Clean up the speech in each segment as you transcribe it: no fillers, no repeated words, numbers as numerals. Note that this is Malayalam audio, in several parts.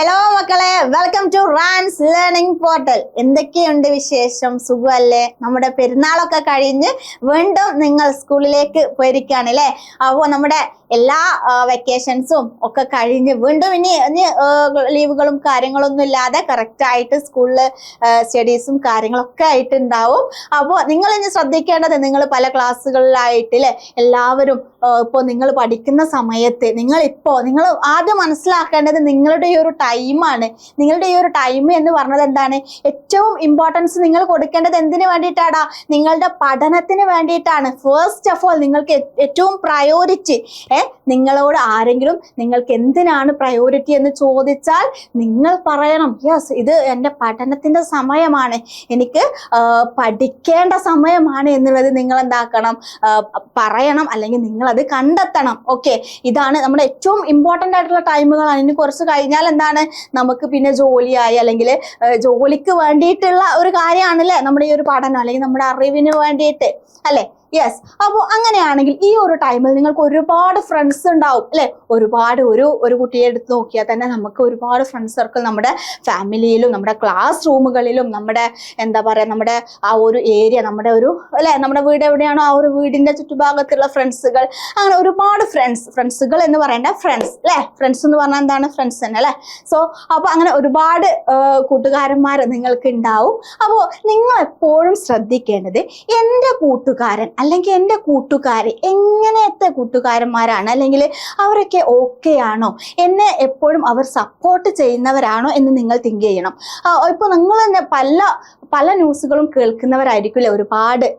ഹലോ മക്കളെ, വെൽക്കം ടു റാൻസ് ലേണിംഗ് പോർട്ടൽ. എന്തൊക്കെയുണ്ട് വിശേഷം? സുഖമല്ലേ? നമ്മുടെ പെരുന്നാളൊക്കെ കഴിഞ്ഞ് വീണ്ടും നിങ്ങൾ സ്കൂളിലേക്ക് പോയിരിക്കുകയാണ് അല്ലേ? അപ്പോൾ നമ്മുടെ എല്ലാ വെക്കേഷൻസും ഒക്കെ കഴിഞ്ഞ് വീണ്ടും ഇനി ലീവുകളും കാര്യങ്ങളൊന്നും ഇല്ലാതെ കറക്റ്റായിട്ട് സ്കൂളിൽ സ്റ്റഡീസും കാര്യങ്ങളൊക്കെ ആയിട്ടുണ്ടാവും. അപ്പോൾ നിങ്ങൾ ഇനി ശ്രദ്ധിക്കേണ്ടത്, നിങ്ങൾ പല ക്ലാസ്സുകളിലായിട്ടില്ലേ എല്ലാവരും ഇപ്പോൾ നിങ്ങൾ പഠിക്കുന്ന സമയത്ത് നിങ്ങൾ ആദ്യം മനസ്സിലാക്കേണ്ടത് നിങ്ങളുടെ ഈ ഒരു ടൈമാണ്. നിങ്ങളുടെ ഈ ഒരു ടൈം എന്ന് പറഞ്ഞത് എന്താണ്? ഏറ്റവും ഇമ്പോർട്ടൻസ് നിങ്ങൾ കൊടുക്കേണ്ടത് എന്തിനു വേണ്ടിയിട്ടാടാ? നിങ്ങളുടെ പഠനത്തിന് വേണ്ടിയിട്ടാണ്. ഫസ്റ്റ് ഓഫ് ഓൾ നിങ്ങൾക്ക് ഏറ്റവും പ്രയോറിറ്റി നിങ്ങളോട് ആരെങ്കിലും നിങ്ങൾക്ക് എന്തിനാണ് പ്രയോറിറ്റി എന്ന് ചോദിച്ചാൽ നിങ്ങൾ പറയണം, യെസ്, ഇത് എൻ്റെ പഠനത്തിൻ്റെ സമയമാണ്, എനിക്ക് പഠിക്കേണ്ട സമയമാണ് എന്നുള്ളത് നിങ്ങൾ എന്താക്കണം, പറയണം, അല്ലെങ്കിൽ നിങ്ങൾ അത് കണ്ടെത്തണം. ഓക്കെ, ഇതാണ് നമ്മുടെ ഏറ്റവും ഇമ്പോർട്ടൻ്റ് ആയിട്ടുള്ള ടൈമുകളാണ്. ഇനി കുറച്ച് കഴിഞ്ഞാൽ എന്താണ്, നമുക്ക് പിന്നെ ജോലിയായി അല്ലെങ്കിൽ ജോലിക്ക് വേണ്ടിയിട്ടുള്ള ഒരു കാര്യമാണല്ലേ നമ്മുടെ ഈ ഒരു പഠനം, അല്ലെങ്കിൽ നമ്മുടെ അറിവിന് വേണ്ടിയിട്ട് അല്ലേ? യെസ്. അപ്പോൾ അങ്ങനെയാണെങ്കിൽ ഈ ഒരു ടൈമിൽ നിങ്ങൾക്ക് ഒരുപാട് ഫ്രണ്ട്സ് ഉണ്ടാവും അല്ലെ? ഒരുപാട് ഒരു കുട്ടിയെ എടുത്ത് നോക്കിയാൽ തന്നെ നമുക്ക് ഒരുപാട് ഫ്രണ്ട്സ് സർക്കിൾ നമ്മുടെ ഫാമിലിയിലും നമ്മുടെ ക്ലാസ് റൂമുകളിലും നമ്മുടെ എന്താ പറയുക, നമ്മുടെ ആ ഒരു ഏരിയ, നമ്മുടെ ഒരു അല്ലെ, നമ്മുടെ വീട് എവിടെയാണോ ആ ഒരു വീടിന്റെ ചുറ്റുഭാഗത്തുള്ള ഫ്രണ്ട്സുകൾ, അങ്ങനെ ഒരുപാട് ഫ്രണ്ട്സുകൾ എന്ന് പറയേണ്ട ഫ്രണ്ട്സ് അല്ലെ? ഫ്രണ്ട്സ് എന്ന് പറഞ്ഞാൽ എന്താണ്? ഫ്രണ്ട്സ് തന്നെ അല്ലെ? സോ അപ്പോൾ അങ്ങനെ ഒരുപാട് കൂട്ടുകാരന്മാർ നിങ്ങൾക്ക് ഉണ്ടാവും. അപ്പോൾ നിങ്ങൾ എപ്പോഴും ശ്രദ്ധിക്കേണ്ടത്, എൻ്റെ കൂട്ടുകാരൻ അല്ലെങ്കിൽ എൻ്റെ കൂട്ടുകാരി എങ്ങനത്തെ കൂട്ടുകാരന്മാരാണ്, അല്ലെങ്കിൽ അവരൊക്കെ ഓക്കെ ആണോ, എന്നെ എപ്പോഴും അവർ സപ്പോർട്ട് ചെയ്യുന്നവരാണോ എന്ന് നിങ്ങൾ തിങ്ക് ചെയ്യണം. ഇപ്പോൾ നിങ്ങൾ തന്നെ പല ന്യൂസുകളും കേൾക്കുന്നവരായിരിക്കും,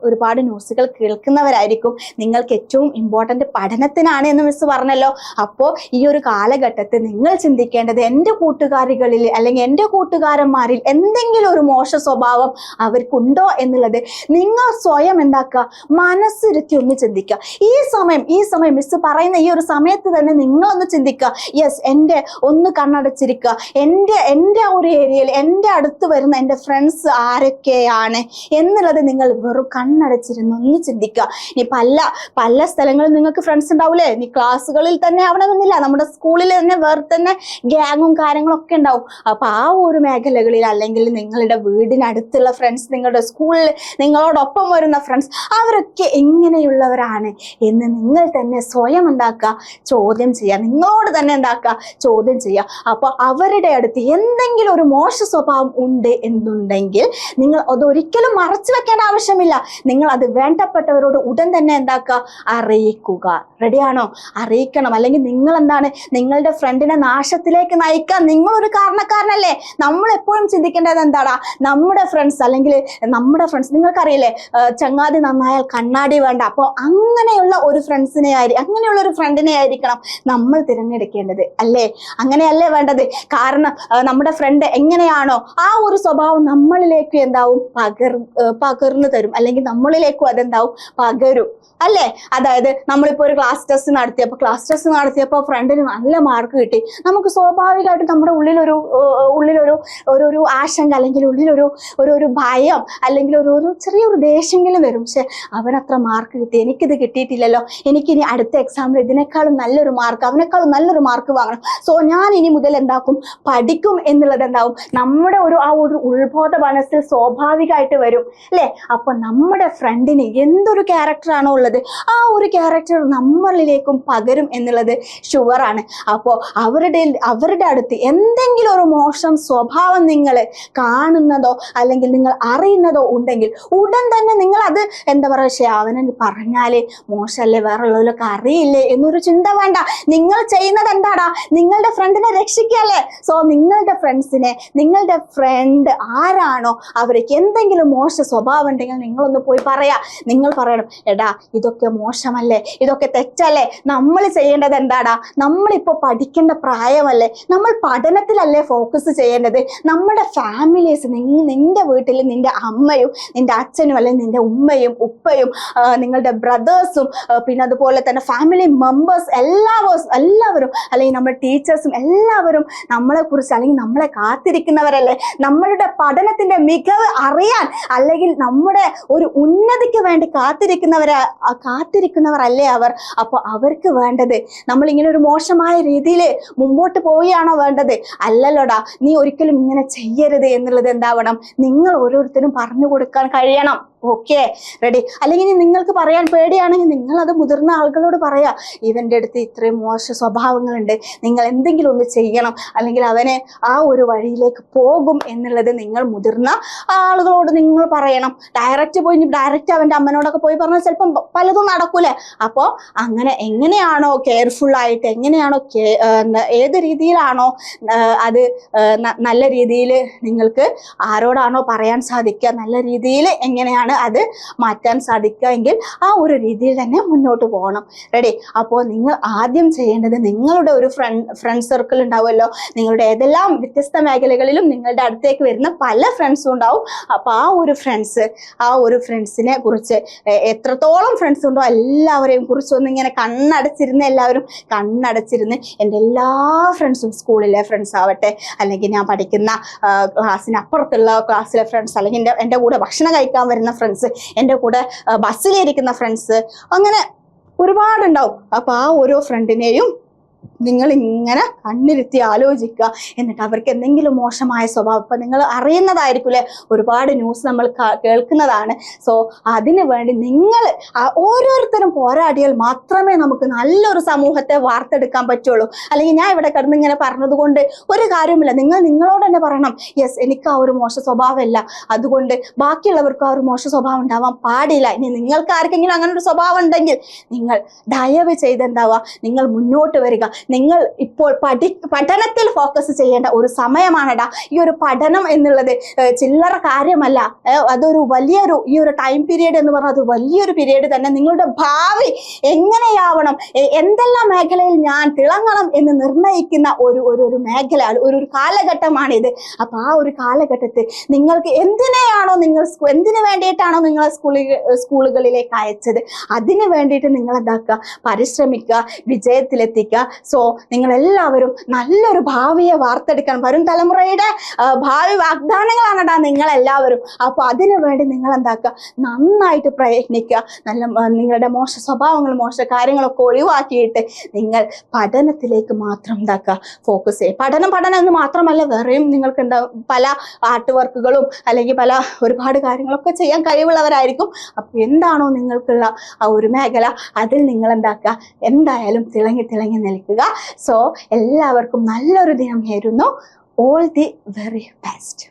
ഒരുപാട് ന്യൂസുകൾ കേൾക്കുന്നവരായിരിക്കും. നിങ്ങൾക്ക് ഏറ്റവും ഇമ്പോർട്ടൻ്റ് പഠനത്തിനാണ് എന്ന് മിസ് പറഞ്ഞല്ലോ. അപ്പോൾ ഈ ഒരു കാലഘട്ടത്തിൽ നിങ്ങൾ ചിന്തിക്കേണ്ടത്, എൻ്റെ കൂട്ടുകാരികളിൽ അല്ലെങ്കിൽ എൻ്റെ കൂട്ടുകാരന്മാരിൽ എന്തെങ്കിലും ഒരു മോശ സ്വഭാവം അവർക്കുണ്ടോ എന്നുള്ളത് നിങ്ങൾ സ്വയം എന്താക്കുക, മനസ്സിരുത്തി ഒന്ന് ചിന്തിക്കുക. ഈ സമയം മിസ് പറയുന്ന ഈ ഒരു സമയത്ത് തന്നെ നിങ്ങളൊന്ന് ചിന്തിക്കുക, യെസ്, എൻ്റെ ഒന്ന് കണ്ണടച്ചിരിക്കുക, എൻ്റെ ഒരു ഏരിയയിൽ എൻ്റെ അടുത്ത് വരുന്ന എൻ്റെ ഫ്രണ്ട്സ് ആരൊക്കെയാണ് എന്നുള്ളത് നിങ്ങൾ വെറും കണ്ണടച്ചിരുന്ന് ഒന്ന് ചിന്തിക്കുക. ഇനി പല സ്ഥലങ്ങളിൽ നിങ്ങൾക്ക് ഫ്രണ്ട്സ് ഉണ്ടാവില്ലേ? ഇനി ക്ലാസ്സുകളിൽ തന്നെ ആവണമെന്നില്ല, നമ്മുടെ സ്കൂളിൽ തന്നെ വേറെ തന്നെ ഗ്യാങ്ങും കാര്യങ്ങളൊക്കെ ഉണ്ടാവും. അപ്പൊ ആ ഒരു മേഖലകളിൽ അല്ലെങ്കിൽ നിങ്ങളുടെ വീടിനടുത്തുള്ള ഫ്രണ്ട്സ്, നിങ്ങളുടെ സ്കൂളിൽ നിങ്ങളോടൊപ്പം വരുന്ന ഫ്രണ്ട്സ്, അവരൊക്കെ എങ്ങനെയുള്ളവരാണ് എന്ന് നിങ്ങൾ തന്നെ സ്വയം എന്താക്കുക, ചോദ്യം ചെയ്യുക. നിങ്ങളോട് തന്നെ എന്താക്കുക, ചോദ്യം ചെയ്യുക. അപ്പൊ അവരുടെ അടുത്ത് എന്തെങ്കിലും ഒരു മോശ സ്വഭാവം ഉണ്ട് എന്നുണ്ടെങ്കിൽ നിങ്ങൾ അതൊരിക്കലും മറച്ചു വെക്കേണ്ട ആവശ്യമില്ല. നിങ്ങൾ അത് വേണ്ടപ്പെട്ടവരോട് ഉടൻ തന്നെ എന്താക്കുക, അറിയിക്കുക. റെഡിയാണോ? അറിയിക്കണം. അല്ലെങ്കിൽ നിങ്ങൾ എന്താണ്, നിങ്ങളുടെ ഫ്രണ്ടിനെ നാശത്തിലേക്ക് നയിക്കാൻ നിങ്ങളൊരു കാരണക്കാരനല്ലേ? നമ്മൾ എപ്പോഴും ചിന്തിക്കേണ്ടത് എന്താടാ, നമ്മുടെ ഫ്രണ്ട്സ് അല്ലെങ്കിൽ നമ്മുടെ ഫ്രണ്ട്സ്, നിങ്ങൾക്കറിയില്ലേ, ചങ്ങാതി നന്നായാൽ കണ്ണാടി വേണ്ട. അപ്പോൾ അങ്ങനെയുള്ള ഒരു അങ്ങനെയുള്ള ഒരു ഫ്രണ്ടിനെ ആയിരിക്കണം നമ്മൾ തിരഞ്ഞെടുക്കേണ്ടത് അല്ലേ? അങ്ങനെയല്ലേ വേണ്ടത്? കാരണം നമ്മുടെ ഫ്രണ്ട് എങ്ങനെയാണോ ആ ഒരു സ്വഭാവം നമ്മളിലേക്ക് എന്താവും, പകർന്നു തരും, അല്ലെങ്കിൽ നമ്മളിലേക്കും അതെന്താവും, പകരും അല്ലേ? അതായത് നമ്മളിപ്പോൾ ഒരു ക്ലാസ് ടെസ്റ്റ് നടത്തിയപ്പോൾ ഫ്രണ്ടിന് നല്ല മാർക്ക് കിട്ടി, നമുക്ക് സ്വാഭാവികമായിട്ട് നമ്മുടെ ഉള്ളിലൊരു ആശങ്ക, അല്ലെങ്കിൽ ഉള്ളിലൊരു ഭയം, അല്ലെങ്കിൽ ഒരു ചെറിയൊരു ദേഷ്യമെങ്കിലും വരും. പക്ഷെ അവനത്ര മാർക്ക് കിട്ടി, എനിക്കിത് കിട്ടിയിട്ടില്ലല്ലോ, എനിക്കിനി അടുത്ത എക്സാമിൽ അവനേക്കാളും നല്ലൊരു മാർക്ക് വാങ്ങണം, സോ ഞാൻ ഇനി മുതൽ എന്താക്കും, പഠിക്കും എന്നുള്ളത് എന്താവും, നമ്മുടെ ആ ഒരു ഉത്ബോധ മനസ്സിൽ സ്വാഭാവികമായിട്ട് വരും അല്ലേ? അപ്പൊ നമ്മുടെ ഫ്രണ്ടിന് എന്തൊരു ക്യാരക്ടറാണോ ഉള്ളത്, ആ ഒരു ക്യാരക്ടർ നമ്മളിലേക്കും പകരും എന്നുള്ളത് ഷുവറാണ്. അപ്പോൾ അവരുടെ അടുത്ത് എന്തെങ്കിലും ഒരു മോശം സ്വഭാവം നിങ്ങൾ കാണുന്നതോ അല്ലെങ്കിൽ നിങ്ങൾ അറിയുന്നതോ ഉണ്ടെങ്കിൽ ഉടൻ തന്നെ നിങ്ങൾ അത് എന്താ പറയുക, അവനെ പറഞ്ഞാല് മോശമല്ലേ, വേറെ ഉള്ളവരൊക്കെ അറിയില്ലേ എന്നൊരു ചിന്ത വേണ്ട. നിങ്ങൾ ചെയ്യുന്നത് എന്താടാ, നിങ്ങളുടെ ഫ്രണ്ടിനെ രക്ഷിക്കല്ലേ? സോ നിങ്ങളുടെ ഫ്രണ്ട് ആരാണോ അവർക്ക് എന്തെങ്കിലും മോശ സ്വഭാവം ഉണ്ടെങ്കിൽ നിങ്ങളൊന്ന് പോയി നിങ്ങൾ പറയണം, എടാ ഇതൊക്കെ മോശമല്ലേ, ഇതൊക്കെ തെറ്റല്ലേ, നമ്മൾ ചെയ്യേണ്ടത് എന്താടാ, നമ്മളിപ്പോൾ പഠിക്കേണ്ട പ്രായമല്ലേ, നമ്മൾ പഠനത്തിലല്ലേ ഫോക്കസ് ചെയ്യേണ്ടത്. നമ്മുടെ ഫാമിലീസ്, നിന്റെ വീട്ടിൽ നിന്റെ അമ്മയും നിന്റെ അച്ഛനും അല്ലെങ്കിൽ നിന്റെ ഉമ്മയും ഉപ്പയും നിങ്ങളുടെ ബ്രദേഴ്സും പിന്നെ അതുപോലെ തന്നെ ഫാമിലി മെമ്പേഴ്സ് എല്ലാവരും അല്ലെങ്കിൽ നമ്മുടെ ടീച്ചേഴ്സും എല്ലാവരും നമ്മളെ കുറിച്ച് അല്ലെങ്കിൽ നമ്മളെ കാത്തിരിക്കുന്നവരല്ലേ. നമ്മളുടെ പഠനത്തിന്റെ മികവ് അറിയാൻ, അല്ലെങ്കിൽ നമ്മുടെ ഒരു ഉന്നതിക്ക് വേണ്ടി കാത്തിരിക്കുന്നവരല്ലേ അവർ. അപ്പൊ അവർക്ക് വേണ്ടത് നമ്മൾ ഇങ്ങനെ ഒരു മോശമായ രീതിയിൽ മുമ്പോട്ട് പോവുകയാണോ വേണ്ടത്? അല്ലല്ലോടാ, നീ ഒരിക്കലും ഇങ്ങനെ ചെയ്യരുത് എന്നുള്ളത് എന്താവണം, നിങ്ങൾ ഓരോരുത്തരും പറഞ്ഞു കൊടുക്കാൻ കഴിയണം. Okay, ready? അല്ലെങ്കിൽ നിങ്ങൾക്ക് പറയാൻ പേടിയാണെങ്കിൽ നിങ്ങൾ അത് മുതിർന്ന ആളുകളോട് പറയാ, ഇവന്റെ അടുത്ത് ഇത്രയും മോശ സ്വഭാവങ്ങളുണ്ട്, നിങ്ങൾ എന്തെങ്കിലും ഒന്ന് ചെയ്യണം, അല്ലെങ്കിൽ അവനെ ആ ഒരു വഴിയിലേക്ക് പോകും എന്നുള്ളത് നിങ്ങൾ മുതിർന്ന ആളുകളോട് നിങ്ങൾ പറയണം. ഡയറക്റ്റ് അവന്റെ അമ്മനോടൊക്കെ പോയി പറഞ്ഞാൽ ചിലപ്പം പലതും നടക്കൂലേ. അപ്പോൾ അങ്ങനെ എങ്ങനെയാണോ കെയർഫുൾ ആയിട്ട്, എങ്ങനെയാണോ ഏത് രീതിയിലാണോ അത് നല്ല രീതിയിൽ നിങ്ങൾക്ക് ആരോടാണോ പറയാൻ സാധിക്കുക, നല്ല രീതിയിൽ എങ്ങനെയാണ് അത് മാറ്റാൻ സാധിക്കുക എങ്കിൽ ആ ഒരു രീതിയിൽ തന്നെ മുന്നോട്ട് പോകണം. റെഡി? അപ്പോൾ നിങ്ങൾ ആദ്യം ചെയ്യേണ്ടത്, നിങ്ങളുടെ ഒരു ഫ്രണ്ട് സർക്കിൾ ഉണ്ടാവുമല്ലോ, നിങ്ങളുടെ ഏതെല്ലാം വ്യത്യസ്ത മേഖലകളിലും നിങ്ങളുടെ അടുത്തേക്ക് വരുന്ന പല ഫ്രണ്ട്സും ഉണ്ടാവും. അപ്പോൾ ആ ഒരു ഫ്രണ്ട്സിനെ കുറിച്ച്, എത്രത്തോളം ഫ്രണ്ട്സ് ഉണ്ടോ എല്ലാവരെയും കുറിച്ച് ഒന്ന് ഇങ്ങനെ എല്ലാവരും കണ്ണടച്ചിരുന്ന് എൻ്റെ എല്ലാ ഫ്രണ്ട്സും, സ്കൂളിലെ ഫ്രണ്ട്സ് ആവട്ടെ, അല്ലെങ്കിൽ ഞാൻ പഠിക്കുന്ന ക്ലാസ്സിനപ്പുറത്തുള്ള ക്ലാസ്സിലെ ഫ്രണ്ട്സ്, അല്ലെങ്കിൽ എൻ്റെ കൂടെ ഭക്ഷണം കഴിക്കാൻ വരുന്ന ഫ്രണ്ട്സ്, എൻ്റെ കൂടെ ബസ്സിലിരിക്കുന്ന ഫ്രണ്ട്സ്, അങ്ങനെ ഒരുപാടുണ്ടാവും. അപ്പോൾ ആ ഓരോ ഫ്രണ്ടിനെയും നിങ്ങൾ ഇങ്ങനെ കണ്ണിരുത്തി ആലോചിക്കുക. എന്നിട്ട് അവർക്ക് എന്തെങ്കിലും മോശമായ സ്വഭാവം, ഇപ്പം നിങ്ങൾ അറിയുന്നതായിരിക്കില്ലേ, ഒരുപാട് ന്യൂസ് നമ്മൾ കേൾക്കുന്നതാണ്. സോ അതിനു വേണ്ടി നിങ്ങൾ ഓരോരുത്തരും പോരാടിയാൽ മാത്രമേ നമുക്ക് നല്ലൊരു സമൂഹത്തെ വാർത്തെടുക്കാൻ പറ്റുള്ളൂ. അല്ലെങ്കിൽ ഞാൻ ഇവിടെ കിടന്ന് ഇങ്ങനെ പറഞ്ഞത് കൊണ്ട് ഒരു കാര്യമില്ല. നിങ്ങളോട് തന്നെ പറയണം, യെസ്, എനിക്ക് ആ ഒരു മോശ സ്വഭാവമില്ല, അതുകൊണ്ട് ബാക്കിയുള്ളവർക്ക് ആ ഒരു മോശ സ്വഭാവം ഉണ്ടാവാൻ പാടില്ല. ഇനി നിങ്ങൾക്ക് ആർക്കെങ്കിലും അങ്ങനെ ഒരു സ്വഭാവം ഉണ്ടെങ്കിൽ നിങ്ങൾ ദയവ് ചെയ്തെന്താവുക, നിങ്ങൾ മുന്നോട്ട് വരിക. നിങ്ങൾ ഇപ്പോൾ പഠനത്തിൽ ഫോക്കസ് ചെയ്യേണ്ട ഒരു സമയമാണടാ. ഈ ഒരു പഠനം എന്നുള്ളത് ചില്ലറ കാര്യമല്ല. അതൊരു വലിയൊരു, ഈ ഒരു ടൈം പീരീഡ് എന്ന് പറഞ്ഞാൽ അത് വലിയൊരു പീരീഡ് തന്നെ. നിങ്ങളുടെ ഭാവി എങ്ങനെയാവണം, എന്തെല്ലാം മേഖലയിൽ ഞാൻ തിളങ്ങണം എന്ന് നിർണ്ണയിക്കുന്ന ഒരു മേഖല, ഒരു കാലഘട്ടമാണിത്. അപ്പൊ ആ ഒരു കാലഘട്ടത്തിൽ നിങ്ങൾക്ക് എന്തിനു വേണ്ടിയിട്ടാണോ നിങ്ങൾ സ്കൂളുകളിലേക്ക് അയച്ചത്, അതിനു വേണ്ടിയിട്ട് നിങ്ങൾ എന്താക്കുക, പരിശ്രമിക്കുക, വിജയത്തിലെത്തിക്കുക. സോ നിങ്ങളെല്ലാവരും നല്ലൊരു ഭാവിയെ വാർത്തെടുക്കാൻ, വരും തലമുറയുടെ ഭാവി വാഗ്ദാനങ്ങളാണടാ നിങ്ങളെല്ലാവരും. അപ്പോൾ അതിനു വേണ്ടി നിങ്ങൾ എന്താക്കുക, നന്നായിട്ട് പ്രയത്നിക്കുക. നിങ്ങളുടെ മോശ സ്വഭാവങ്ങൾ, മോശ കാര്യങ്ങളൊക്കെ ഒഴിവാക്കിയിട്ട് നിങ്ങൾ പഠനത്തിലേക്ക് മാത്രം എന്താക്കുക, ഫോക്കസ് ചെയ്യുക. പഠനം എന്ന് മാത്രമല്ല, വേറെയും നിങ്ങൾക്ക് പല ആർട്ട് വർക്കുകളും അല്ലെങ്കിൽ ഒരുപാട് കാര്യങ്ങളൊക്കെ ചെയ്യാൻ കഴിവുള്ളവരായിരിക്കും. അപ്പോൾ എന്താണോ നിങ്ങൾക്കുള്ള ആ ഒരു മേഖല, അതിൽ നിങ്ങൾ എന്താക്കുക, എന്തായാലും തിളങ്ങി നിൽക്കുക. സോ എല്ലാവർക്കും നല്ലൊരു ദിനം നേരുന്നു. All the very best.